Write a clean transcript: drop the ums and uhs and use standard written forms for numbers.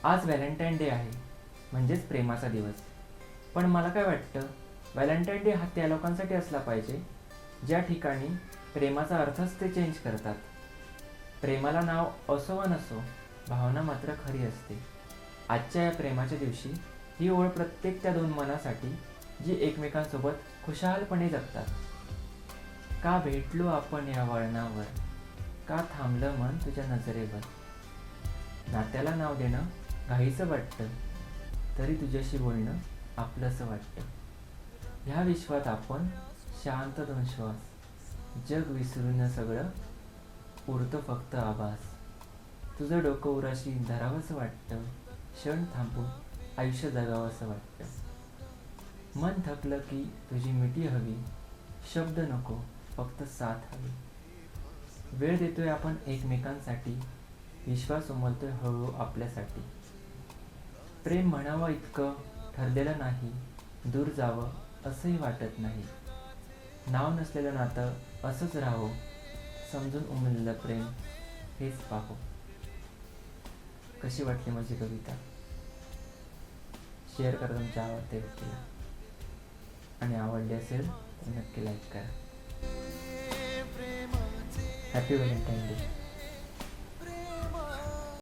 आज Valentine day आहे, म्हणजेच प्रेमाचा दिवस. पण मला काय वाटतं, व्हॅलेंटाईन डे हा त्या लोकांसाठी असला पाहिजे ज्या ठिकाणी प्रेमाचा अर्थच ते चेंज करतात. प्रेमाला नाव असो वा नसो, भावना मात्र खरी असते. आजच्या या प्रेमाच्या दिवशी ही ओळ प्रत्येक त्या दोन मनासाठी जी एकमेकांसोबत खुशालपणे जगतात. का भेटलो आपण या वळणावर, का थांबलं मन तुझ्या नजरेवर. नात्याला नाव देणं घाईचं वाटतं, तरी तुझ्याशी बोलणं आपलंसं वाटतं. ह्या विश्वात आपण शांत दोन श्वास, जग विसरून सगळं उरतं फक्त आभास. तुझं डोकं उराशी धरावंसं वाटतं, क्षण थांबून आयुष्य जगावंसं वाटतं. मन थकलं की तुझी मिठी हवी, शब्द नको फक्त साथ हवी. वेळ देतोय आपण एकमेकांसाठी, विश्वास उमलतोय हळूहळू आपल्यासाठी. प्रेम म्हणावं इतकं ठरलेलं नाही, दूर जावं असंही वाटत नाही. नाव नसलेलं नातं असंच राहावं, समजून उमललेलं प्रेम हेच पाहो. कशी वाटली माझी कविता? शेअर करा तुमच्या आवडत्या व्यक्तीला, आणि आवडली असेल तर नक्की लाईक करा. Happy Valentine day.